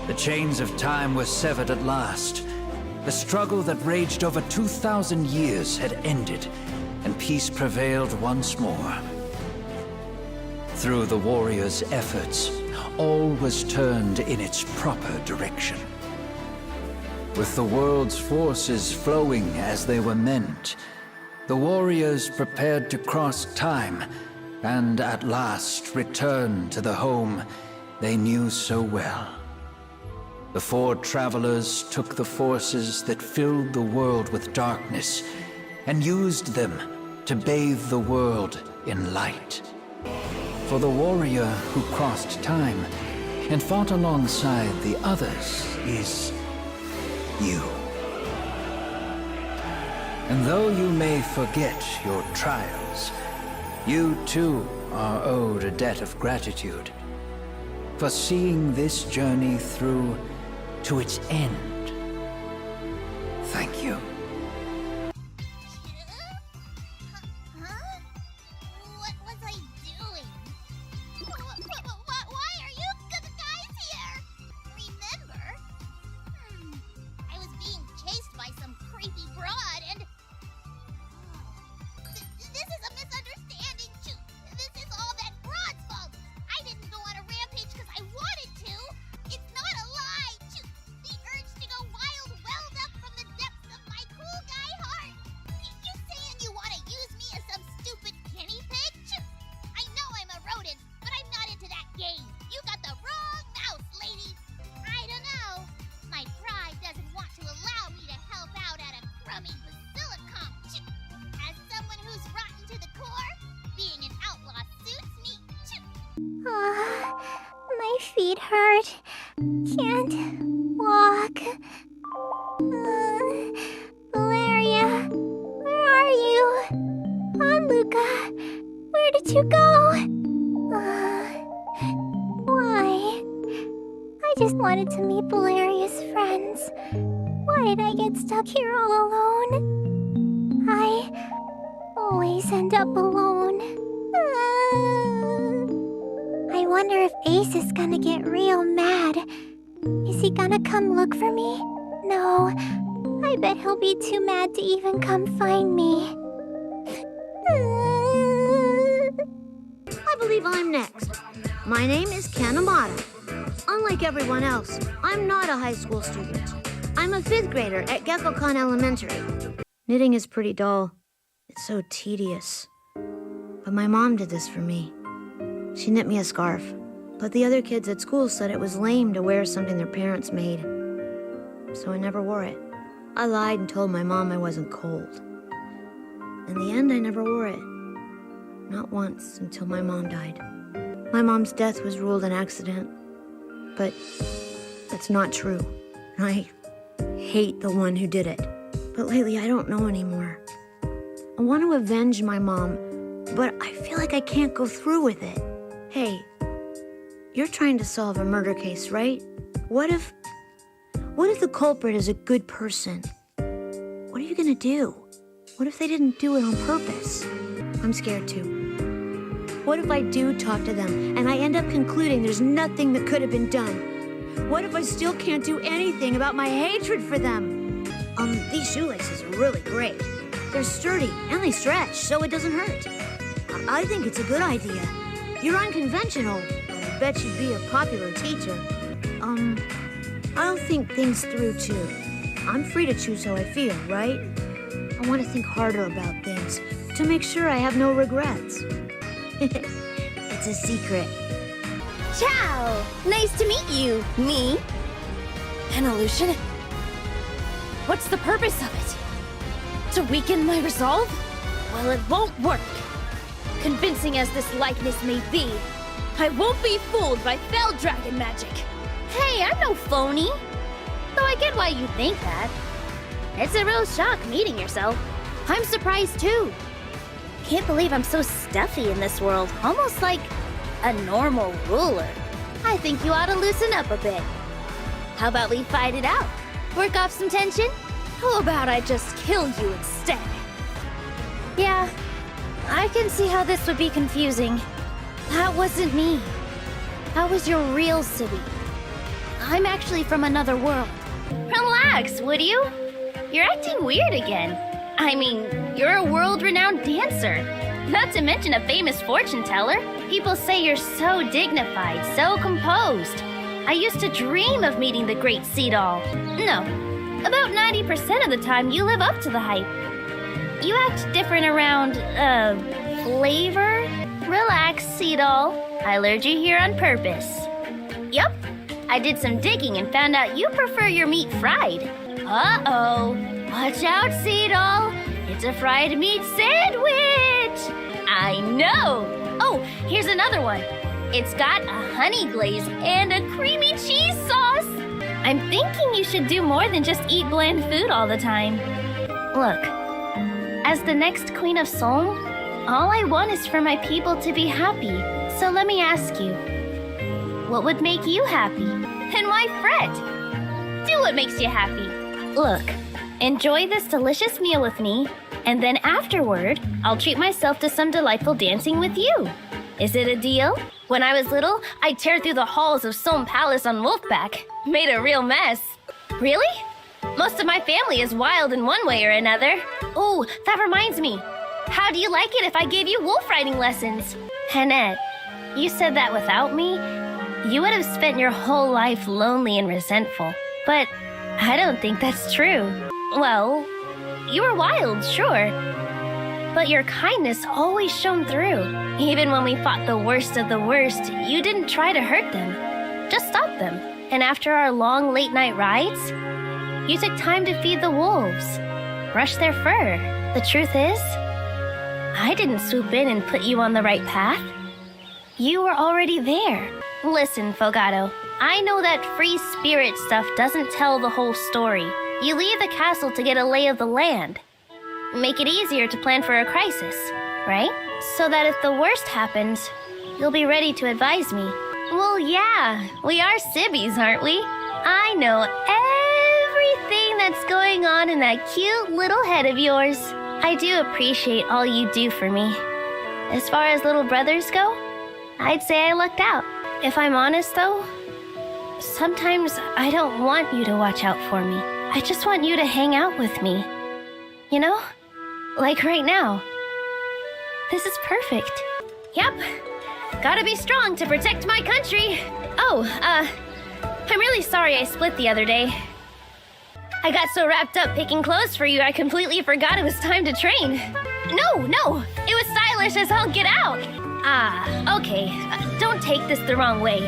The chains of time were severed at last. The struggle that raged over 2,000 years had ended, and peace prevailed once more. Through the warriors' efforts, all was turned in its proper direction. With the world's forces flowing as they were meant, the warriors prepared to cross time and at last return to the home they knew so well. The four travelers took the forces that filled the world with darkness and used them to bathe the world in light. For the warrior who crossed time and fought alongside the others is you. And though you may forget your trials, you too are owed a debt of gratitude for seeing this journey through to its end. Thank you. Huh? What was I doing? Why are you guys here? Remember? I was being chased by some creepy broad and... This is a misunderstanding. This is all that broad's fault. I didn't go on a rampage because I wanted to. It's not a lie. The urge to go wild welled up from the depths of my cool guy heart. You saying you want to use me as some stupid guinea pig? I know I'm a rodent, but I'm not into that game. You got the wrong mouse, lady. I don't know. My pride doesn't want to allow me to help out at a crummy basilicom. As someone who's rotten to the core, being an outlaw suits me. My feet hurt. Can't walk. Valeria, where are you? Luca, where did you go? Why? I just wanted to meet Valeria's friends. Why did I get stuck here all alone? I always end up alone. I wonder if Ace is gonna get real mad. Is he gonna come look for me? No, I bet he'll be too mad to even come find me. I believe I'm next. My name is Kanemata. Unlike everyone else, I'm not a high school student. I'm a 5th grader at Gekko-kan Elementary. Knitting is pretty dull. It's so tedious. But my mom did this for me. She knit me a scarf. But the other kids at school said it was lame to wear something their parents made. So I never wore it. I lied and told my mom I wasn't cold. In the end, I never wore it. Not once until my mom died. My mom's death was ruled an accident. But that's not true. I hate the one who did it. But lately, I don't know anymore. I want to avenge my mom, but I feel like I can't go through with it. Hey, you're trying to solve a murder case, right? What if the culprit is a good person? What are you gonna do? What if they didn't do it on purpose? I'm scared too. What if I do talk to them and I end up concluding there's nothing that could have been done? What if I still can't do anything about my hatred for them? These shoelaces are really great. They're sturdy and they stretch so it doesn't hurt. I think it's a good idea. You're unconventional, but I bet you'd be a popular teacher. I'll think things through too. I'm free to choose how I feel, right? I want to think harder about things to make sure I have no regrets. It's a secret. Ciao! Nice to meet you, me. An illusion? What's the purpose of it? To weaken my resolve? Well, it won't work. Convincing as this likeness may be, I won't be fooled by fell dragon magic. Hey, I'm no phony. Though I get why you think that. It's a real shock meeting yourself. I'm surprised too. Can't believe I'm so stuffy in this world, almost like a normal ruler. I think you ought to loosen up a bit. How about we fight it out? Work off some tension? How about I just kill you instead? Yeah, I can see how this would be confusing. That wasn't me. That was your real Cibi. I'm actually from another world. Relax, would you? You're acting weird again. I mean, you're a world-renowned dancer. Not to mention a famous fortune teller. People say you're so dignified, so composed. I used to dream of meeting the great Stahl. No, about 90% of the time you live up to the hype. You act different around, flavor? Relax, Stahl. I lured you here on purpose. Yup, I did some digging and found out you prefer your meat fried. Uh-oh. Watch out, Stahl. It's a fried meat sandwich. I know. Oh, here's another one. It's got a honey glaze and a creamy cheese sauce. I'm thinking you should do more than just eat bland food all the time. Look, as the next Queen of Seoul, all I want is for my people to be happy. So let me ask you, what would make you happy? And why fret? Do what makes you happy. Look, enjoy this delicious meal with me, and then afterward, I'll treat myself to some delightful dancing with you. Is it a deal? When I was little, I'd tear through the halls of Seoul Palace on Wolfback. Made a real mess. Really? Most of my family is wild in one way or another. Oh, that reminds me. How do you like it if I gave you wolf riding lessons? Hannette, you said that without me, you would have spent your whole life lonely and resentful. But I don't think that's true. Well, you were wild, sure. But your kindness always shone through. Even when we fought the worst of the worst, you didn't try to hurt them. Just stop them. And after our long late-night rides, you took time to feed the wolves, brush their fur. The truth is, I didn't swoop in and put you on the right path. You were already there. Listen, Fogato, I know that free spirit stuff doesn't tell the whole story. You leave the castle to get a lay of the land. Make it easier to plan for a crisis, right? So that if the worst happens, you'll be ready to advise me. Well, yeah, we are Sibbies, aren't we? I know everything that's going on in that cute little head of yours. I do appreciate all you do for me. As far as little brothers go, I'd say I lucked out. If I'm honest, though, sometimes I don't want you to watch out for me. I just want you to hang out with me. You know? Like right now. This is perfect. Yep. Gotta be strong to protect my country. Oh, I'm really sorry I split the other day. I got so wrapped up picking clothes for you, I completely forgot it was time to train. No, it was stylish as all get out. Okay. Don't take this the wrong way.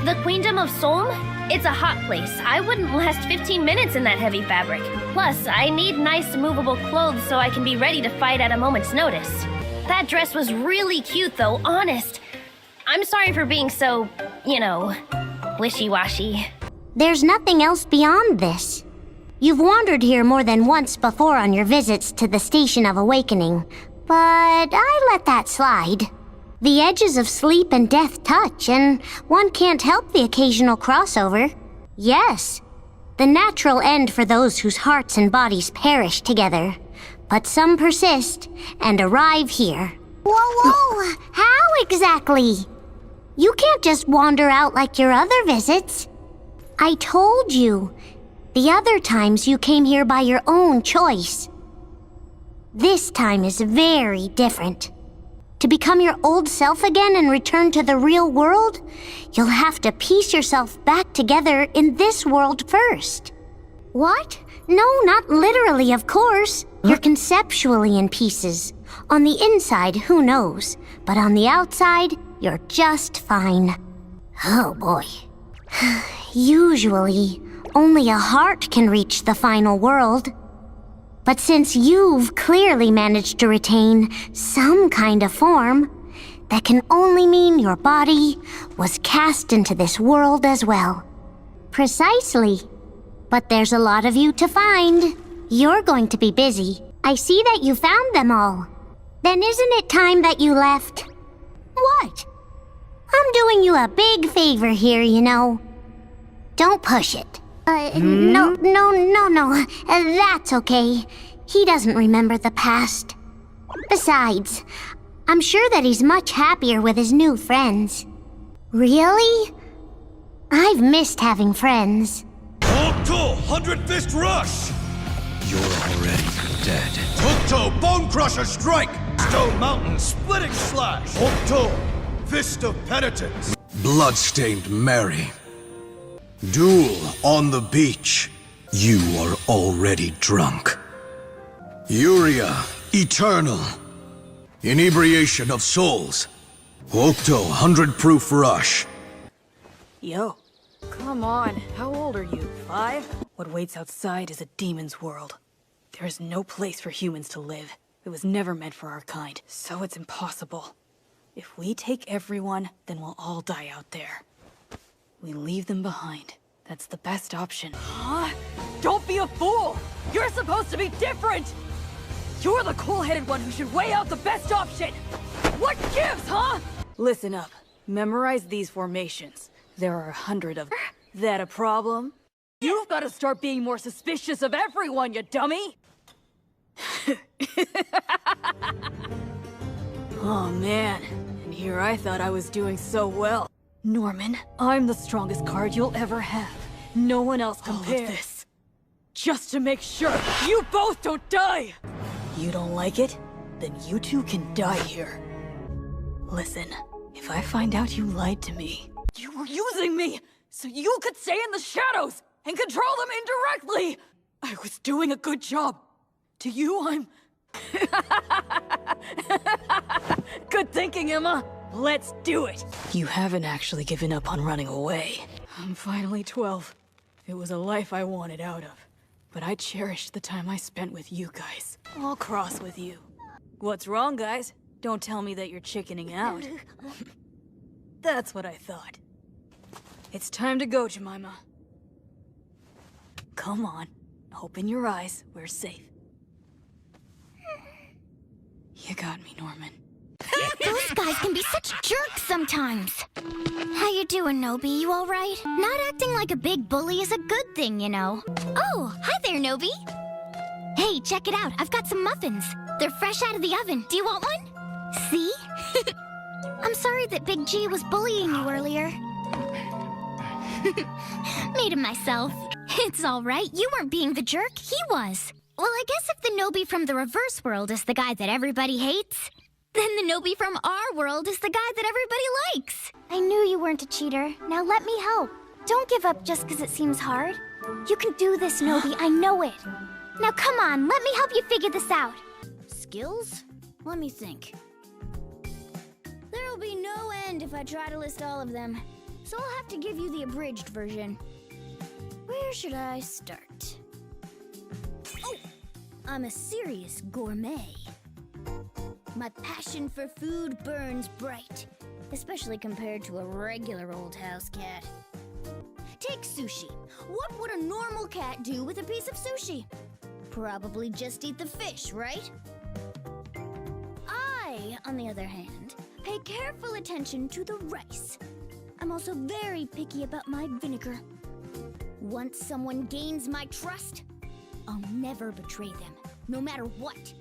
The Queendom of Seoul? It's a hot place. I wouldn't last 15 minutes in that heavy fabric. Plus, I need nice movable clothes so I can be ready to fight at a moment's notice. That dress was really cute though, honest. I'm sorry for being so, wishy-washy. There's nothing else beyond this. You've wandered here more than once before on your visits to the Station of Awakening, but I let that slide. The edges of sleep and death touch, and one can't help the occasional crossover. Yes, the natural end for those whose hearts and bodies perish together. But some persist and arrive here. Whoa! How exactly? You can't just wander out like your other visits. I told you, the other times you came here by your own choice. This time is very different. To become your old self again and return to the real world, you'll have to piece yourself back together in this world first. What? No, not literally, of course. You're conceptually in pieces. On the inside, who knows? But on the outside, you're just fine. Oh boy. Usually, only a heart can reach the final world. But since you've clearly managed to retain some kind of form, that can only mean your body was cast into this world as well. Precisely. But there's a lot of you to find. You're going to be busy. I see that you found them all. Then isn't it time that you left? What? I'm doing you a big favor here, you know. Don't push it. No. That's okay. He doesn't remember the past. Besides, I'm sure that he's much happier with his new friends. Really? I've missed having friends. Hookto, 100 Fist Rush! You're already dead. Hookto, Bone Crusher Strike! Stone Mountain Splitting Slash! Hookto, Fist of Penitence! Bloodstained Mary. Duel on the beach. You are already drunk. Yuria, Eternal. Inebriation of Souls. Hookto, 100 Proof Rush. Yo. Come on, how old are you? 5? What waits outside is a demon's world. There is no place for humans to live. It was never meant for our kind, so it's impossible. If we take everyone, then we'll all die out there. We leave them behind. That's the best option. Huh? Don't be a fool! You're supposed to be different! You're the cool-headed one who should weigh out the best option! What gives, huh? Listen up. Memorize these formations. There are 100 of them. That a problem? You've got to start being more suspicious of everyone, you dummy! Oh man, and here I thought I was doing so well. Norman, I'm the strongest card you'll ever have. No one else compares. This. Just to make sure you both don't die! You don't like it? Then you two can die here. Listen, if I find out you lied to me, you were using me so you could stay in the shadows and control them indirectly! I was doing a good job. To you, I'm... Good thinking, Emma. Let's do it. You haven't actually given up on running away. I'm finally 12. It was a life I wanted out of. But I cherished the time I spent with you guys. I'll cross with you. What's wrong, guys? Don't tell me that you're chickening out. That's what I thought. It's time to go, Jemima. Come on. Open your eyes. We're safe. You got me, Norman. Those guys can be such jerks sometimes. How you doing, Nobi? You all right? Not acting like a big bully is a good thing, you know. Oh, hi there, Nobi. Hey, check it out. I've got some muffins. They're fresh out of the oven. Do you want one? See? I'm sorry that Big G was bullying you earlier. Made him myself. It's all right. You weren't being the jerk. He was. Well, I guess if the Nobi from the reverse world is the guy that everybody hates, then the Nobi from our world is the guy that everybody likes. I knew you weren't a cheater. Now let me help. Don't give up just because it seems hard. You can do this, Nobi. I know it. Now come on, let me help you figure this out. Skills? Let me think. There'll be no end if I try to list all of them. So I'll have to give you the abridged version. Where should I start? Oh! I'm a serious gourmet. My passion for food burns bright, especially compared to a regular old house cat. Take sushi. What would a normal cat do with a piece of sushi? Probably just eat the fish, right? I, on the other hand, pay careful attention to the rice. I'm also very picky about my vinegar. Once someone gains my trust, I'll never betray them, no matter what.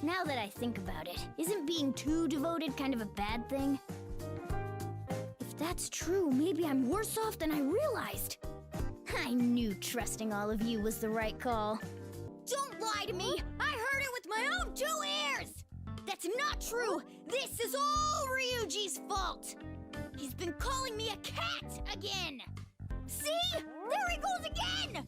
Now that I think about it, isn't being too devoted kind of a bad thing? If that's true, maybe I'm worse off than I realized. I knew trusting all of you was the right call. Don't lie to me! I heard it with my own 2 ears! That's not true! This is all Ryuji's fault! He's been calling me a cat again! See? There he goes again!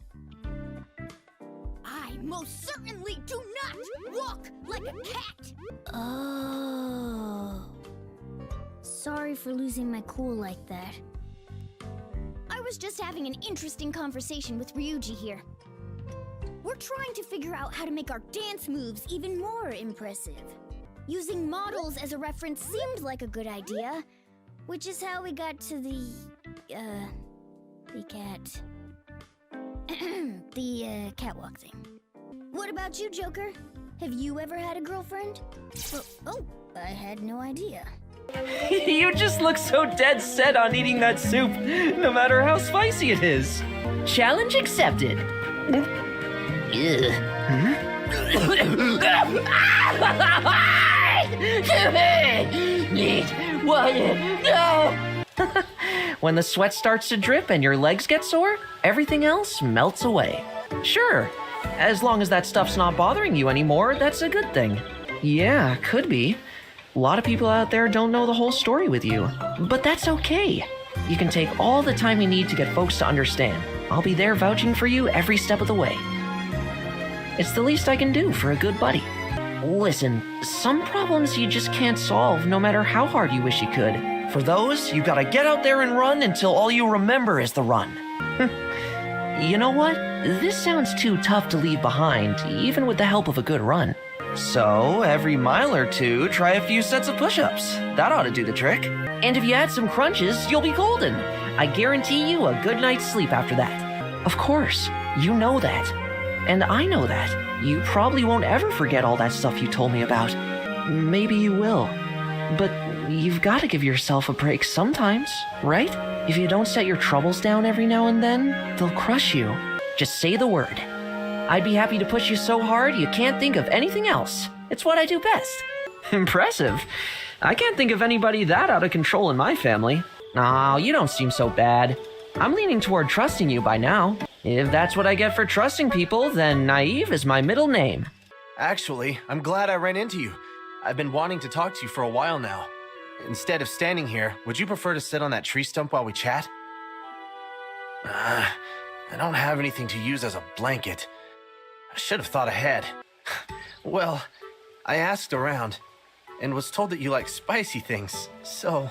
I most certainly do not walk like a cat! Oh. Sorry for losing my cool like that. I was just having an interesting conversation with Ryuji here. We're trying to figure out how to make our dance moves even more impressive. Using models as a reference seemed like a good idea, which is how we got to the catwalk thing. What about you, Joker? Have you ever had a girlfriend? Oh, I had no idea. You just look so dead set on eating that soup, no matter how spicy it is. Challenge accepted. Need water. No. When the sweat starts to drip and your legs get sore, everything else melts away. Sure, as long as that stuff's not bothering you anymore, that's a good thing. Yeah, could be. A lot of people out there don't know the whole story with you, but that's okay. You can take all the time you need to get folks to understand. I'll be there vouching for you every step of the way. It's the least I can do for a good buddy. Listen, some problems you just can't solve no matter how hard you wish you could. For those, you gotta get out there and run until all you remember is the run. You know what? This sounds too tough to leave behind, even with the help of a good run. So, every mile or two, try a few sets of push-ups. That ought to do the trick. And if you add some crunches, you'll be golden. I guarantee you a good night's sleep after that. Of course, you know that. And I know that. You probably won't ever forget all that stuff you told me about. Maybe you will. But you've got to give yourself a break sometimes, right? If you don't set your troubles down every now and then, they'll crush you. Just say the word. I'd be happy to push you so hard you can't think of anything else. It's what I do best. Impressive. I can't think of anybody that out of control in my family. Oh, you don't seem so bad. I'm leaning toward trusting you by now. If that's what I get for trusting people, then naive is my middle name. Actually, I'm glad I ran into you. I've been wanting to talk to you for a while now. Instead of standing here, would you prefer to sit on that tree stump while we chat? I don't have anything to use as a blanket. I should have thought ahead. Well, I asked around and was told that you like spicy things, so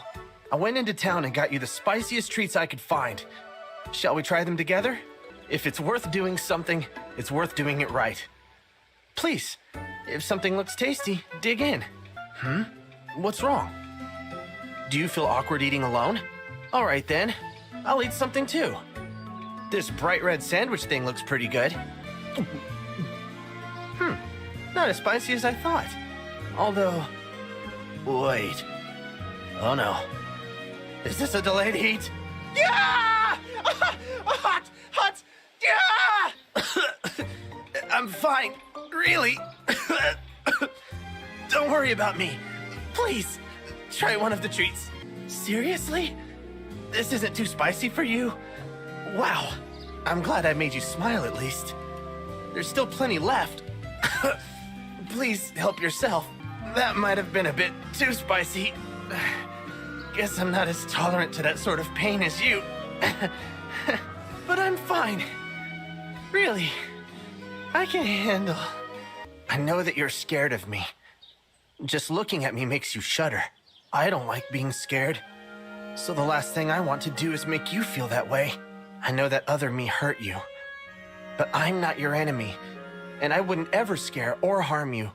I went into town and got you the spiciest treats I could find. Shall we try them together? If it's worth doing something, it's worth doing it right. Please, if something looks tasty, dig in. What's wrong? Do you feel awkward eating alone? All right then, I'll eat something too. This bright red sandwich thing looks pretty good. Not as spicy as I thought. Although, wait. Oh no. Is this a delayed heat? Yeah! Hot! Hot! Yeah! I'm fine. Really. Don't worry about me. Please, try one of the treats. Seriously? This isn't too spicy for you? Wow. I'm glad I made you smile at least. There's still plenty left. Please help yourself. That might have been a bit too spicy. Guess I'm not as tolerant to that sort of pain as you. But I'm fine. Really. I can handle. I know that you're scared of me. Just looking at me makes you shudder. I don't like being scared. So the last thing I want to do is make you feel that way. I know that other me hurt you. But I'm not your enemy. And I wouldn't ever scare or harm you.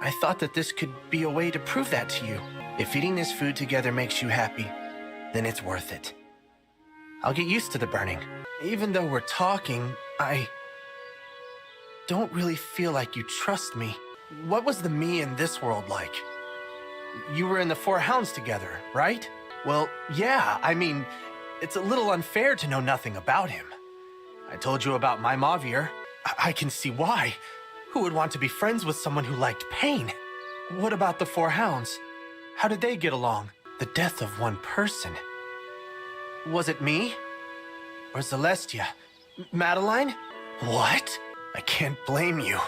I thought that this could be a way to prove that to you. If eating this food together makes you happy, then it's worth it. I'll get used to the burning. Even though we're talking, I don't really feel like you trust me. What was the me in this world like? You were in the Four Hounds together, right? Well, yeah, I mean, it's a little unfair to know nothing about him. I told you about my Mavier. I can see why. Who would want to be friends with someone who liked pain? What about the Four Hounds? How did they get along? The death of one person. Was it me? Or Celestia? Madeline? What? I can't blame you.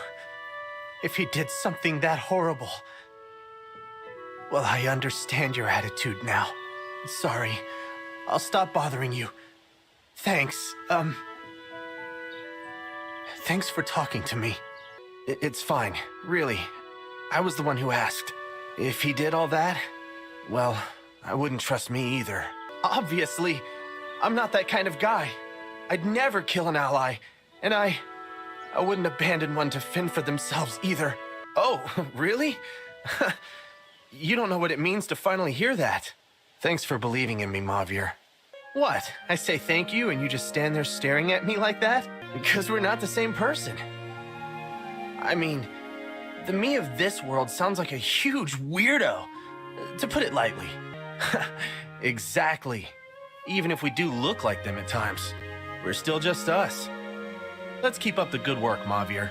If he did something that horrible. Well, I understand your attitude now. Sorry. I'll stop bothering you. Thanks, Thanks for talking to me. It's fine, really. I was the one who asked. If he did all that, well, I wouldn't trust me either. Obviously, I'm not that kind of guy. I'd never kill an ally, and I wouldn't abandon one to fend for themselves either. Oh, really? You don't know what it means to finally hear that. Thanks for believing in me, Mavier. What? I say thank you and you just stand there staring at me like that? Because we're not the same person. I mean, the me of this world sounds like a huge weirdo, to put it lightly. Exactly. Even if we do look like them at times, we're still just us. Let's keep up the good work, Mavier.